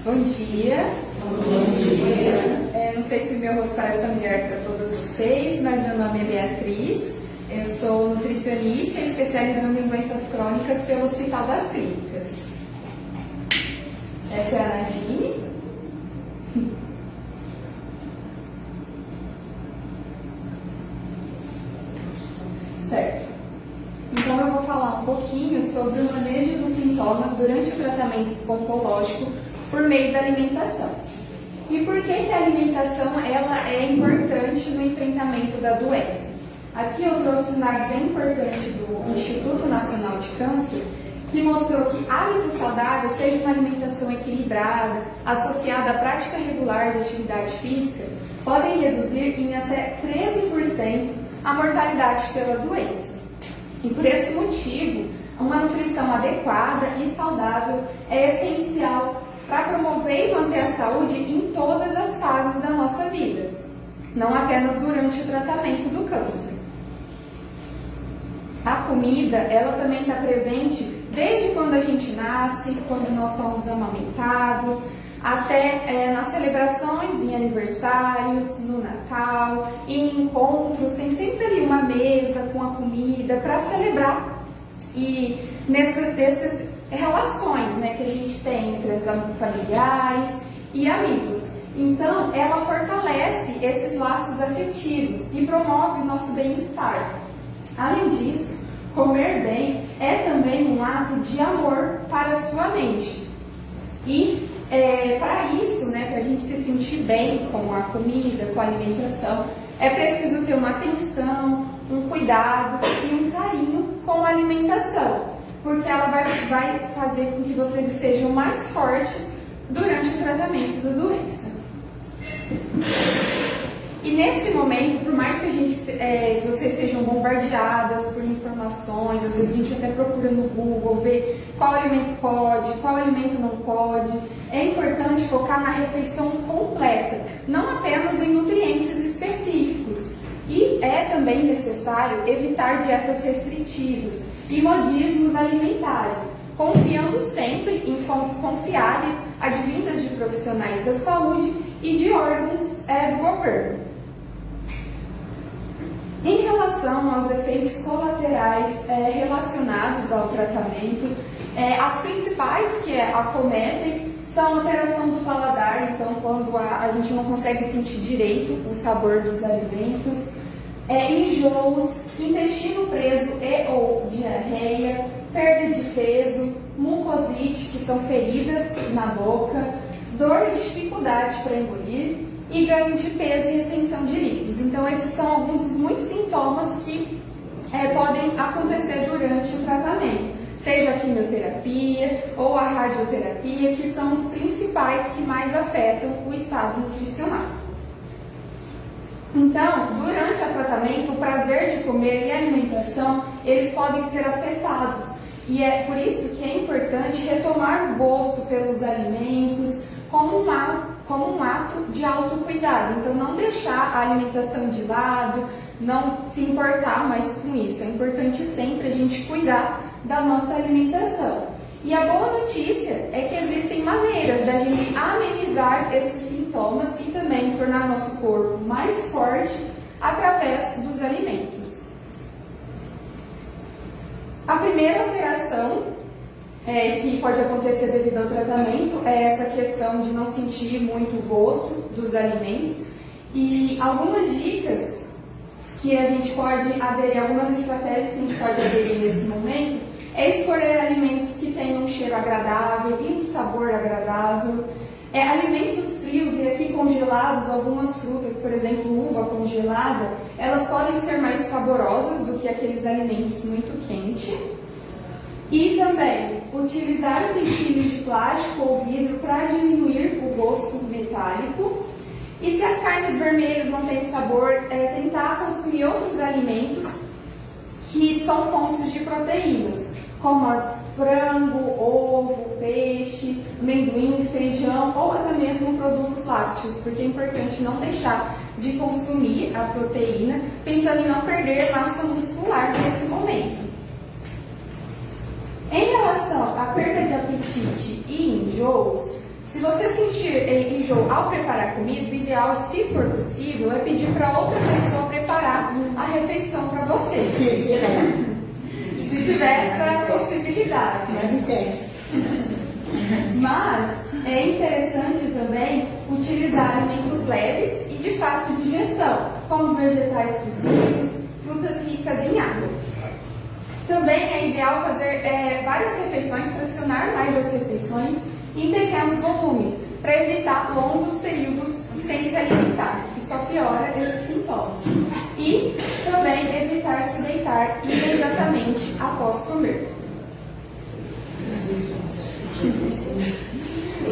Bom dia. Bom dia. Não sei se o meu rosto parece familiar para todos vocês, mas meu nome é Beatriz. Eu sou nutricionista especializando em doenças crônicas pelo Hospital das Clínicas. Essa é a Nadine. Certo. Então eu vou falar um pouquinho sobre o manejo dos sintomas durante o tratamento oncológico por meio da alimentação. E por que a alimentação ela é importante no enfrentamento da doença? Aqui eu trouxe um dado bem importante do Instituto Nacional de Câncer, que mostrou que hábitos saudáveis, seja uma alimentação equilibrada, associada à prática regular de atividade física, podem reduzir em até 13% a mortalidade pela doença. E por esse motivo, uma nutrição adequada e saudável é essencial para promover e manter a saúde em todas as fases da nossa vida, não apenas durante o tratamento do câncer. A comida, ela também está presente desde quando a gente nasce, quando nós somos amamentados, até nas celebrações, em aniversários, no Natal, em encontros, tem sempre ali uma mesa com a comida para celebrar. E dessas relações, né, que a gente tem entre os familiares e amigos. Então, ela fortalece esses laços afetivos e promove o nosso bem-estar. Além disso, comer bem é também um ato de amor para a sua mente. E para isso, né, para a gente se sentir bem com a comida, com a alimentação, é preciso ter uma atenção, um cuidado e um carinho com a alimentação, porque ela vai fazer com que vocês estejam mais fortes durante o tratamento da doença. E nesse momento, por mais que vocês sejam bombardeadas por informações, às vezes a gente até procura no Google, ver qual alimento pode, qual alimento não pode, é importante focar na refeição completa, não apenas em nutrientes específicos. E é também necessário evitar dietas restritivas e modismos alimentares, confiando sempre em fontes confiáveis, advindas de profissionais da saúde e de órgãos do governo. Em relação aos efeitos colaterais relacionados ao tratamento, as principais que acometem são a alteração do paladar, então quando a gente não consegue sentir direito o sabor dos alimentos, enjoos, intestino preso e ou diarreia, perda de peso, mucosite, que são feridas na boca, dor e dificuldade para engolir, e ganho de peso e retenção de líquidos. Então esses são alguns dos muitos sintomas que podem acontecer durante o tratamento, seja a quimioterapia ou a radioterapia, que são os principais que mais afetam o estado nutricional. Então, durante o tratamento, o prazer de comer e a alimentação, eles podem ser afetados. E é por isso que é importante retomar o gosto pelos alimentos como um ato de autocuidado. Então, não deixar a alimentação de lado, não se importar mais com isso. É importante sempre a gente cuidar da nossa alimentação. E a boa notícia é que existem maneiras da gente amenizar esses sintomas e também tornar nosso corpo mais forte através dos alimentos. A primeira alteração que pode acontecer devido ao tratamento é essa questão de não sentir muito o gosto dos alimentos. E algumas dicas que a gente pode aderir, algumas estratégias que a gente pode aderir nesse momento, é escolher alimentos que tenham um cheiro agradável e um sabor agradável. Alimentos frios e aqui congelados, algumas frutas, por exemplo, uva congelada, elas podem ser mais saborosas do que aqueles alimentos muito quentes. E também utilizar utensílios de plástico ou vidro para diminuir o gosto metálico. E se as carnes vermelhas não têm sabor, tentar consumir outros alimentos que são fontes de proteínas, como frango, ovo, peixe, amendoim, feijão ou até mesmo produtos lácteos, porque é importante não deixar de consumir a proteína, pensando em não perder massa muscular nesse momento. Em relação à perda de apetite e enjoos, Se você sentir enjoo ao preparar comida, o ideal, se for possível, é pedir para outra pessoa preparar a refeição para você. Se tiver essa possibilidade. Mas é interessante também utilizar alimentos leves e de fácil digestão, como vegetais cozidos, frutas ricas em água. Também é ideal fazer várias refeições, fracionar mais as refeições em pequenos volumes, para evitar longos períodos sem se alimentar, que só piora esse sintoma. E também evitar se deitar imediatamente após comer.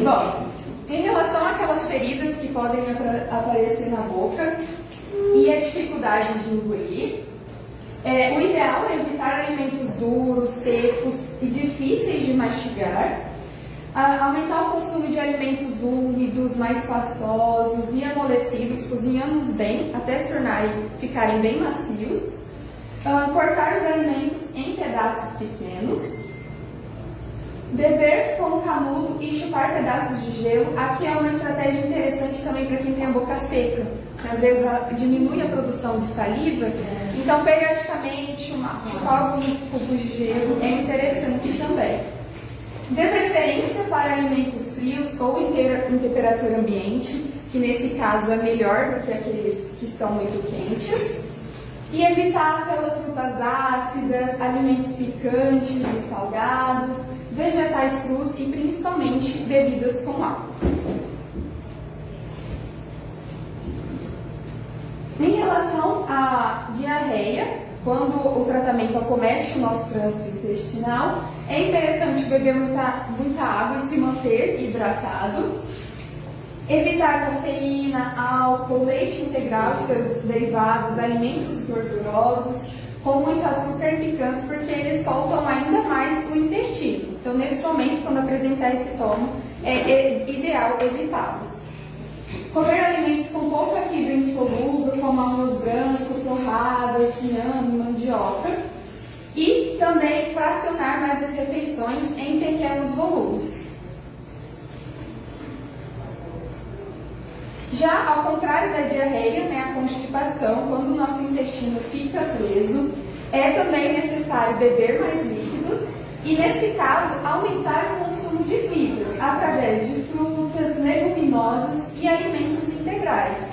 Bom, em relação àquelas feridas que podem aparecer na boca e a dificuldade de engolir, o ideal é evitar alimentos duros, secos e difíceis de mastigar, aumentar o consumo de alimentos úmidos, mais pastosos e amolecidos, cozinhando-os bem até ficarem bem macios, cortar os alimentos em pedaços pequenos, beber com canudo e chupar pedaços de gelo. Aqui é uma estratégia interessante também para quem tem a boca seca, que às vezes diminui a produção de saliva. Então, periodicamente, chupar alguns cubos de gelo é interessante também. Dê preferência para alimentos frios ou em temperatura ambiente, que nesse caso é melhor do que aqueles que estão muito quentes. E evitar aquelas frutas ácidas, alimentos picantes e salgados, vegetais crus e principalmente bebidas com álcool. Em relação à diarreia, quando o tratamento acomete o nosso trânsito intestinal, é interessante beber muita água e se manter hidratado. Evitar cafeína, álcool, leite integral e seus derivados, alimentos gordurosos, com muito açúcar e picância, porque eles soltam ainda mais o intestino. Então, nesse momento, quando apresentar esse tomo, é ideal evitá-los. Comer alimentos com pouca fibra insolúvel, como arroz branco, torrada, inhame, mandioca. E também fracionar mais as refeições em pequenos volumes. Já ao contrário da diarreia, a constipação, quando o nosso intestino fica preso, é também necessário beber mais líquidos e, nesse caso, aumentar o consumo de fibras através de frutas, leguminosas e alimentos integrais.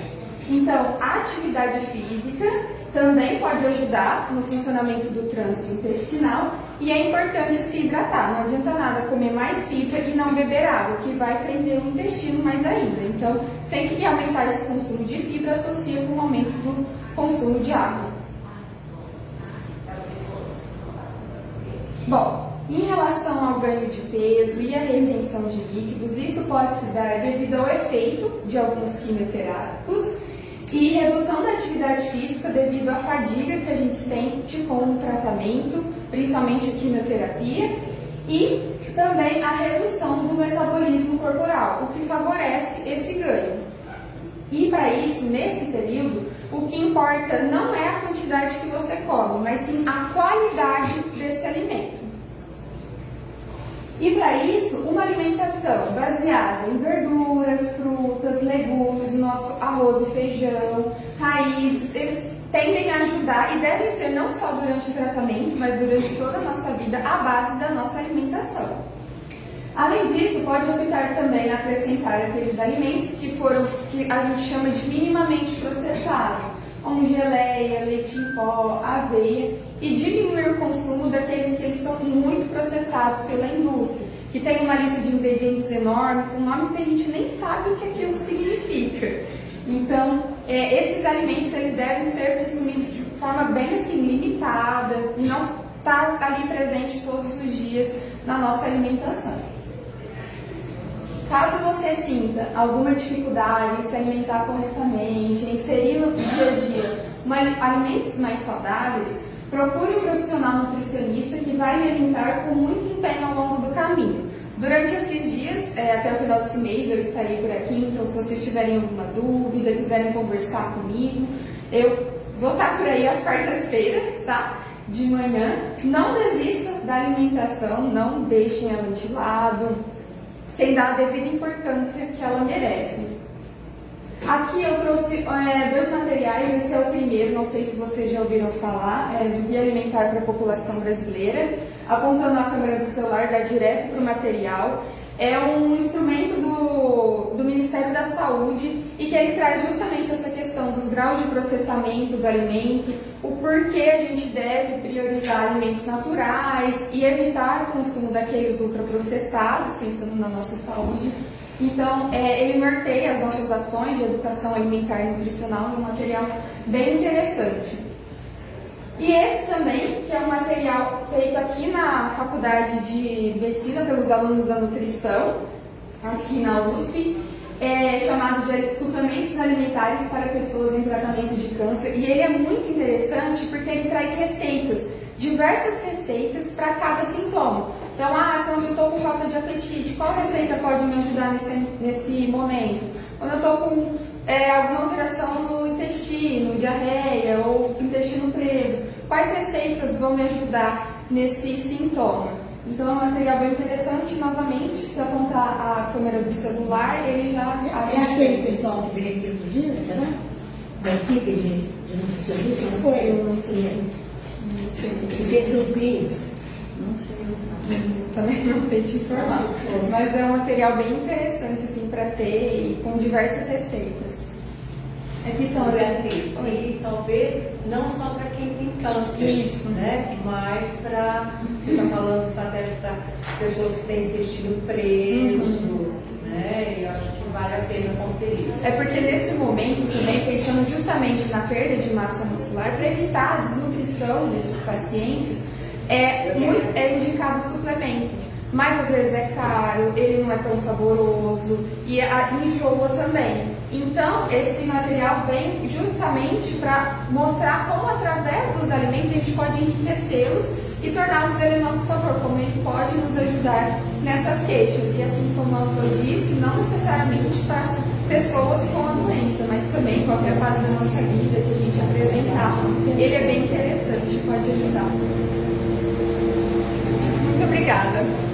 Então, a atividade física também pode ajudar no funcionamento do trânsito intestinal e é importante se hidratar. Não adianta nada comer mais fibra e não beber água, que vai prender o intestino mais ainda. Então, sempre que aumentar esse consumo de fibra, associa com o aumento do consumo de água. Bom, em relação ao ganho de peso e a retenção de líquidos, isso pode se dar devido ao efeito de alguns quimioterápicos e redução da atividade física devido à fadiga que a gente sente com o tratamento, principalmente a quimioterapia, e também a redução do metabolismo corporal, o que favorece esse ganho. E para isso, nesse período, o que importa não é a quantidade que você come, mas sim a qualidade desse alimento. E para isso, uma alimentação baseada em verduras, frutas, legumes, nosso arroz e feijão, raízes, eles tendem a ajudar e devem ser não só durante o tratamento, mas durante toda a nossa vida, a base da nossa alimentação. Além disso, pode optar também em acrescentar aqueles alimentos que a gente chama de minimamente processados, como geleia, leite em pó, aveia, e diminuir o consumo daqueles que eles são muito processados pela indústria, que tem uma lista de ingredientes enorme, com nomes que a gente nem sabe o que aquilo significa. Então, esses alimentos eles devem ser consumidos de forma bem assim, limitada, e não estar ali presente todos os dias na nossa alimentação. Caso você sinta alguma dificuldade em se alimentar corretamente, em inserir no dia a dia alimentos mais saudáveis, procure um profissional nutricionista que vai lhe orientar com muito empenho ao longo do caminho. Durante esses dias, até o final desse mês, eu estarei por aqui, então se vocês tiverem alguma dúvida, quiserem conversar comigo, eu vou estar por aí às quartas-feiras, tá? De manhã. Não desista da alimentação, não deixem ela de lado. sem dar a devida importância que ela merece. Aqui eu trouxe dois materiais, esse é o primeiro, não sei se vocês já ouviram falar, do Guia Alimentar para a População Brasileira, apontando a câmera do celular, dá direto para o material. É um instrumento do Ministério da Saúde e que ele traz justamente essa questão dos graus de processamento do alimento, o porquê a gente deve priorizar alimentos naturais e evitar o consumo daqueles ultraprocessados, pensando na nossa saúde. Então, ele norteia as nossas ações de educação alimentar e nutricional num material bem interessante. E esse também, que é um material feito aqui na Faculdade de Medicina pelos alunos da nutrição, aqui na USP, chamado de Suplementos Alimentares para Pessoas em Tratamento de Câncer. E ele é muito interessante porque ele traz receitas, diversas receitas para cada sintoma. Então, quando eu estou com falta de apetite, qual receita pode me ajudar nesse momento? Quando eu estou com alguma alteração no intestino, diarreia ou intestino preso, quais receitas vão me ajudar nesse sintoma? Então, é um material bem interessante. Novamente, se apontar a câmera do celular, ele já... É aquele pessoal que veio aqui outro dia, será? Da equipe de nutricionista, não foi? Eu não sei. Não sei. Que fez grupinhos. Não sei. Também não sei te informar. Mas é um material bem interessante assim, para ter e com diversas receitas. Aqui são e talvez não só para quem tem câncer, isso, né? Mas para, você está falando de estratégia para pessoas que têm intestino preso, né? E eu acho que vale a pena conferir. É porque nesse momento também, pensando justamente na perda de massa muscular, para evitar a desnutrição desses pacientes, é indicado suplemento. Mas às vezes é caro, ele não é tão saboroso e enjoa também. Então, esse material vem justamente para mostrar como, através dos alimentos, a gente pode enriquecê-los e torná-los ele a nosso favor, como ele pode nos ajudar nessas queixas. E assim como o autor disse, não necessariamente para pessoas com a doença, mas também em qualquer fase da nossa vida que a gente apresentar. Ele é bem interessante, pode ajudar. Muito obrigada.